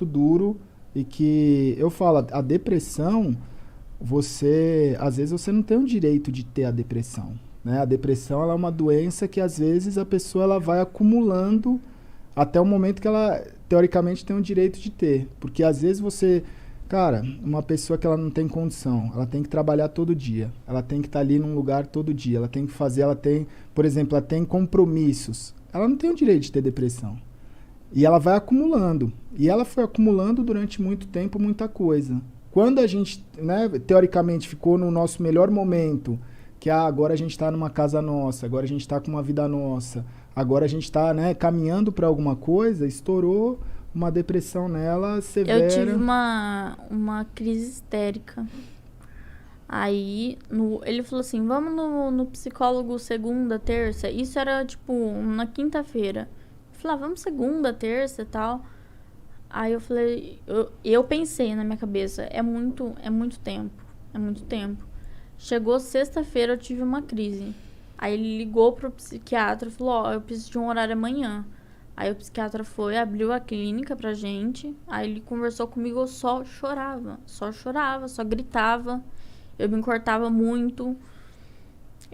duro e que eu falo, a depressão, às vezes você não tem o direito de ter a depressão, né? A depressão, ela é uma doença que às vezes a pessoa ela vai acumulando até o momento que ela teoricamente tem o direito de ter, porque às vezes cara, uma pessoa que ela não tem condição, ela tem que trabalhar todo dia, ela tem que estar ali num lugar todo dia, ela tem que fazer, por exemplo, ela tem compromissos, ela não tem o direito de ter depressão. E ela vai acumulando. E ela foi acumulando durante muito tempo muita coisa. Quando a gente, né, teoricamente, ficou no nosso melhor momento, que agora a gente está numa casa nossa, agora a gente está com uma vida nossa, agora a gente está, né, caminhando para alguma coisa, estourou uma depressão nela severa. Eu tive uma crise histérica. Aí, ele falou assim, vamos no psicólogo segunda, terça. Isso era, tipo, na quinta-feira. Eu falei, vamos segunda, terça e tal. Aí eu falei, eu pensei na minha cabeça, é muito tempo. Chegou sexta-feira, eu tive uma crise. Aí ele ligou pro psiquiatra e falou, eu preciso de um horário amanhã. Aí o psiquiatra foi, abriu a clínica pra gente. Aí ele conversou comigo, eu só chorava, só gritava. Eu me cortava muito.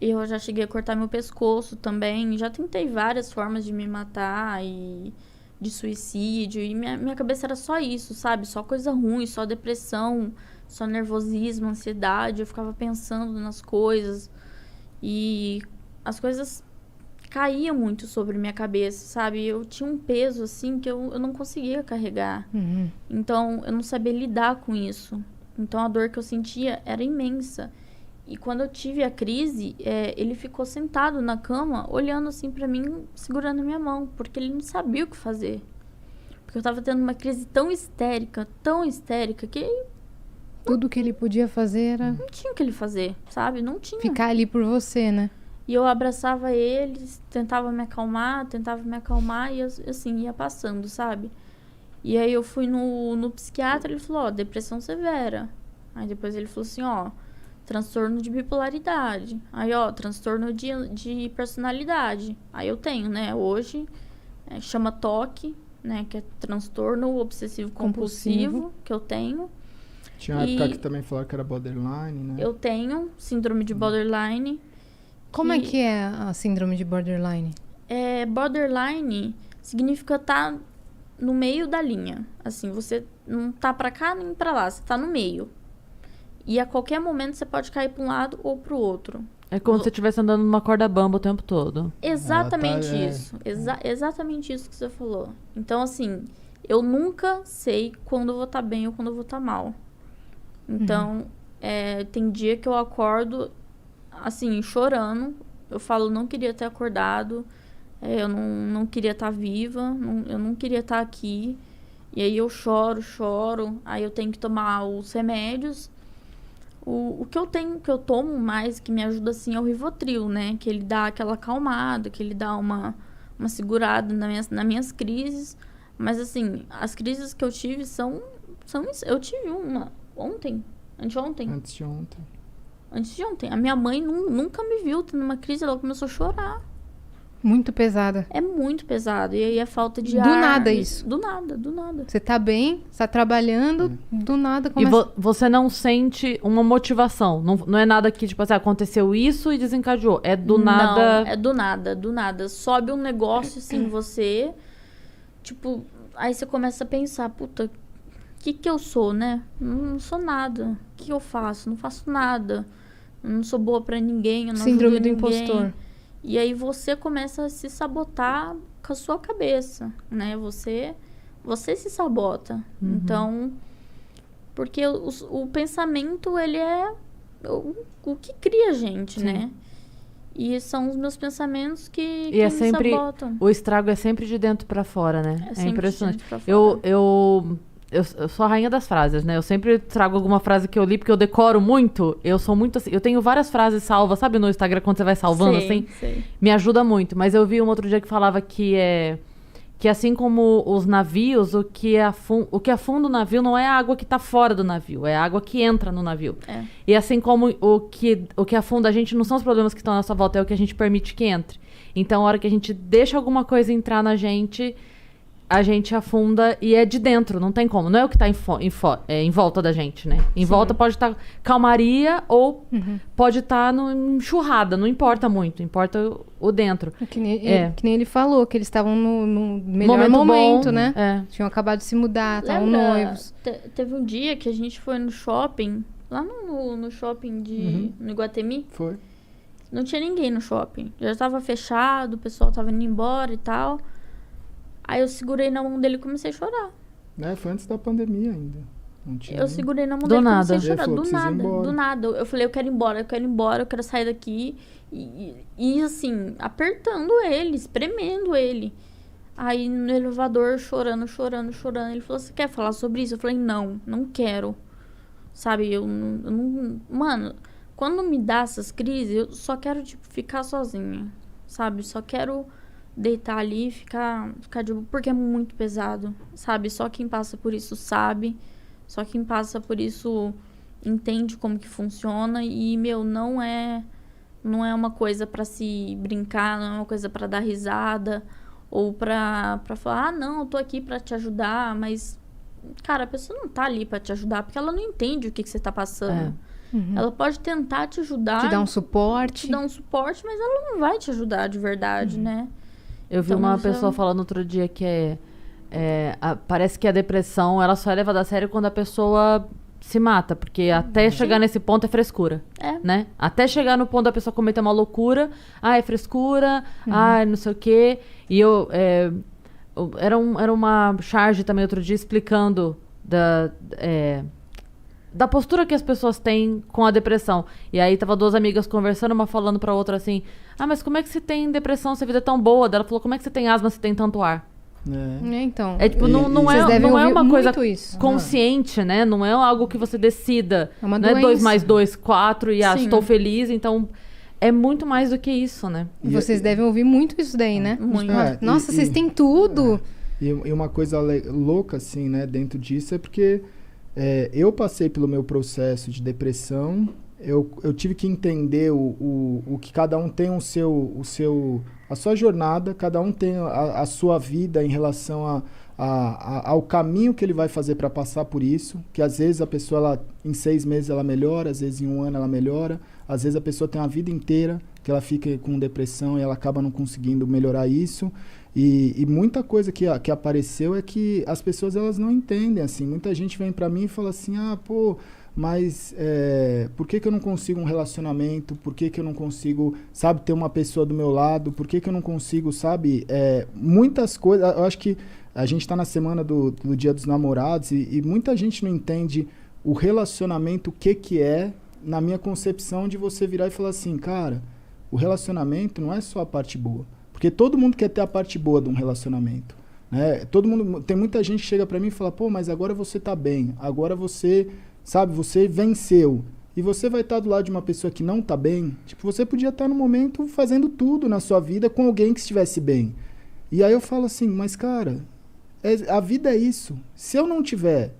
Eu já cheguei a cortar meu pescoço também. Já tentei várias formas de me matar e de suicídio. E minha cabeça era só isso, sabe? Só coisa ruim, só depressão, só nervosismo, ansiedade. Eu ficava pensando nas coisas. E as coisas caía muito sobre minha cabeça, sabe? Eu tinha um peso, assim, que eu não conseguia carregar. Uhum. Então, eu não sabia lidar com isso. Então, a dor que eu sentia era imensa. E quando eu tive a crise, ele ficou sentado na cama, olhando assim pra mim, segurando minha mão, porque ele não sabia o que fazer. Porque eu tava tendo uma crise tão histérica, que Tudo que ele podia fazer era não tinha o que ele fazer, sabe? Não tinha. ficar ali por você, né? E eu abraçava eles, tentava me acalmar, e assim, ia passando, sabe? E aí eu fui no psiquiatra, ele falou, depressão severa. Aí depois ele falou assim, transtorno de bipolaridade. Aí, transtorno de personalidade. Aí eu tenho, né, hoje, chama TOC, né, que é transtorno obsessivo compulsivo, que eu tenho. Tinha uma época que também falaram que era borderline, né? Eu tenho síndrome de borderline. Como é que é a síndrome de borderline? Borderline significa estar no meio da linha. Assim, você não tá pra cá nem pra lá, você tá no meio. E a qualquer momento você pode cair pra um lado ou pro outro. É como se você estivesse andando numa corda bamba o tempo todo. Exatamente isso. Exatamente isso que você falou. Então, assim, eu nunca sei quando eu vou estar bem ou quando eu vou estar mal. Então, tem dia que eu acordo, assim, chorando. Eu falo, não queria ter acordado. Eu não queria estar viva. Eu não queria estar aqui. E aí eu choro. Aí eu tenho que tomar os remédios. O que eu tomo mais, que me ajuda, assim, é o Rivotril, né? Que ele dá aquela acalmada, que ele dá uma segurada nas minhas crises. Mas, assim, as crises que eu tive são eu tive uma ontem, anteontem. Antes de ontem. A minha mãe nunca me viu tendo uma crise, ela começou a chorar. Muito pesada. É muito pesado. E aí a falta de ar. Do nada isso. Do nada. Você tá bem, você tá trabalhando, do nada E começa... você não sente uma motivação. Não é nada que, tipo assim, aconteceu isso e desencadeou. É do nada. Não, é do nada. Sobe um negócio assim em você. Tipo, aí você começa a pensar, puta, o que eu sou, né? Não sou nada. O que eu faço? Não faço nada. Eu não sou boa pra ninguém, eu não Síndrome ajudo do ninguém. impostor. E aí você começa a se sabotar com a sua cabeça, né? Você se sabota. Então, porque o pensamento, ele é o que cria a gente, né? E são os meus pensamentos que E é me sempre... sabotam. O estrago é sempre de dentro pra fora, né? É impressionante. De dentro pra fora. Eu sou a rainha das frases, né? Eu sempre trago alguma frase que eu li, porque eu decoro muito. Eu sou muito assim. Eu tenho várias frases salvas, sabe, no Instagram, quando você vai salvando, assim? Sei. Me ajuda muito. Mas eu vi um outro dia que falava que assim como os navios, o que afunda o navio não é a água que tá fora do navio, é a água que entra no navio. E assim como o que afunda a gente não são os problemas que estão à nossa volta, é o que a gente permite que entre. Então, a hora que a gente deixa alguma coisa entrar na gente, a gente afunda e é de dentro, não tem como. Não é o que tá em volta da gente, né? Em volta pode estar calmaria ou pode estar em enxurrada, não importa muito, importa o dentro. Que nem ele falou, que eles estavam no melhor momento, bom, né? Tinham acabado de se mudar, estavam noivos. Teve um dia que a gente foi no shopping, lá no shopping no Iguatemi. Foi. Não tinha ninguém no shopping. Já estava fechado, o pessoal estava indo embora e tal. Aí eu segurei na mão dele e comecei a chorar. Foi antes da pandemia ainda. Não tinha eu segurei na mão dele e comecei a chorar. Falou, do nada. Eu falei, eu quero ir embora, eu quero sair daqui. E assim, apertando ele, espremendo ele. Aí no elevador, chorando. Ele falou, você quer falar sobre isso? Eu falei, não quero. Sabe, eu não... Mano, quando me dá essas crises, eu só quero, tipo, ficar sozinha. Sabe, só quero deitar ali e ficar de boa, porque é muito pesado, sabe? Só quem passa por isso sabe. Só quem passa por isso entende como que funciona. E, não é uma coisa pra se brincar, não é uma coisa pra dar risada. Ou pra falar, não, eu tô aqui pra te ajudar. Mas, cara, a pessoa não tá ali pra te ajudar, porque ela não entende o que você tá passando. Ela pode tentar te ajudar. Te dar um suporte. Mas ela não vai te ajudar de verdade, né? Eu vi uma pessoa falando outro dia que parece que a depressão ela só é levada a sério quando a pessoa se mata, porque até chegar nesse ponto é frescura, né? Até chegar no ponto da pessoa cometer uma loucura, é frescura, não sei o quê. E era uma charge também outro dia explicando da postura que as pessoas têm com a depressão. E aí tava duas amigas conversando, uma falando pra outra assim, mas como é que você tem depressão se a vida é tão boa? Ela falou, como é que você tem asma se tem tanto ar? Então. Tipo, não é uma coisa consciente, né? Não é algo que você decida. É uma não doença. É 2 mais 2, 4 e estou feliz. Então, é muito mais do que isso, né? E vocês devem ouvir muito isso daí, né? Muito. Nossa, vocês têm tudo. E uma coisa louca, assim, né? Dentro disso é porque eu passei pelo meu processo de depressão. Eu tive que entender o que cada um tem a sua jornada, cada um tem a sua vida em relação ao caminho que ele vai fazer para passar por isso, que às vezes a pessoa em 6 meses ela melhora, às vezes em 1 ano ela melhora, às vezes a pessoa tem uma vida inteira que ela fica com depressão e ela acaba não conseguindo melhorar isso. E muita coisa que apareceu é que as pessoas elas não entendem, assim. Muita gente vem para mim e fala assim, mas por que eu não consigo um relacionamento? Por que eu não consigo, sabe, ter uma pessoa do meu lado? Por que eu não consigo, sabe, muitas coisas. Eu acho que a gente está na semana do Dia dos Namorados e muita gente não entende o relacionamento, o que é, na minha concepção, de você virar e falar assim, cara, o relacionamento não é só a parte boa. Porque todo mundo quer ter a parte boa de um relacionamento, né? Tem muita gente que chega pra mim e fala, mas agora você tá bem, agora você, sabe, você venceu. E você vai estar do lado de uma pessoa que não tá bem, tipo, você podia estar no momento fazendo tudo na sua vida com alguém que estivesse bem. E aí eu falo assim, mas cara, a vida é isso. Se eu não tiver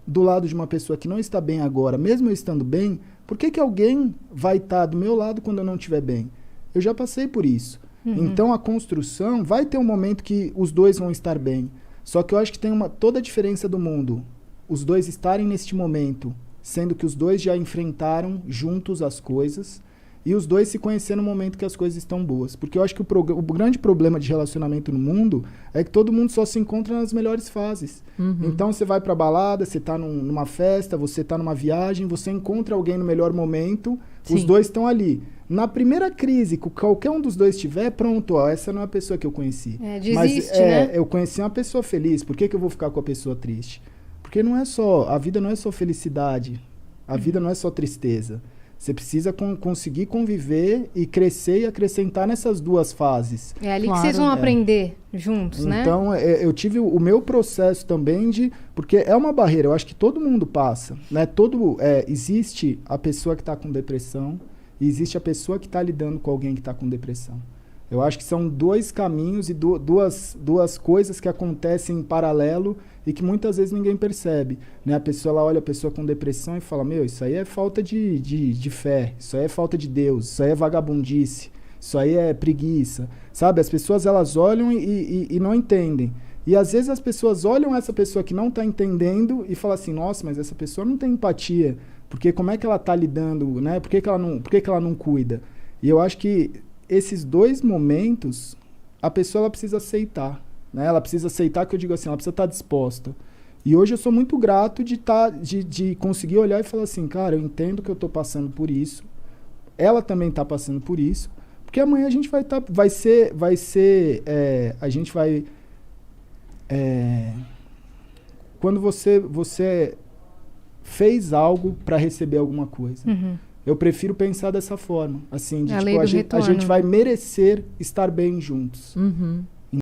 do lado de uma pessoa que não está bem agora, mesmo eu estando bem, por que alguém vai estar do meu lado quando eu não estiver bem? Eu já passei por isso. Então a construção vai ter um momento que os dois vão estar bem. Só que eu acho que tem toda a diferença do mundo. Os dois estarem neste momento, sendo que os dois já enfrentaram juntos as coisas e os dois se conhecendo no momento que as coisas estão boas. Porque eu acho que o grande problema de relacionamento no mundo é que todo mundo só se encontra nas melhores fases. Então você vai pra balada, você tá numa festa, você tá numa viagem, você encontra alguém no melhor momento, os dois estão ali. Na primeira crise que qualquer um dos dois tiver, pronto, essa não é a pessoa que eu conheci. Desiste, né? Eu conheci uma pessoa feliz, por que eu vou ficar com a pessoa triste? Porque a vida não é só felicidade, a vida não é só tristeza. Você precisa conseguir conviver e crescer e acrescentar nessas duas fases. É ali que vocês vão aprender juntos, né? Então, eu tive o meu processo também porque é uma barreira, eu acho que todo mundo passa, né? Existe a pessoa que está com depressão e existe a pessoa que está lidando com alguém que está com depressão. Eu acho que são 2 caminhos e duas coisas que acontecem em paralelo e que muitas vezes ninguém percebe, né? A pessoa ela olha a pessoa com depressão e fala, isso aí é falta de fé, isso aí é falta de Deus, isso aí é vagabundice, isso aí é preguiça, sabe? As pessoas elas olham e não entendem. E às vezes as pessoas olham essa pessoa que não está entendendo e falam assim, nossa, mas essa pessoa não tem empatia, porque como é que ela está lidando, né? Por que ela não cuida? E eu acho que esses 2 momentos, a pessoa ela precisa aceitar, né? Ela precisa aceitar, que eu digo assim, ela precisa estar disposta. E hoje eu sou muito grato de conseguir olhar e falar assim, cara, eu entendo que eu estou passando por isso, ela também está passando por isso, porque amanhã a gente quando você fez algo para receber alguma coisa. Eu prefiro pensar dessa forma, assim, de, tipo, a gente vai merecer estar bem juntos.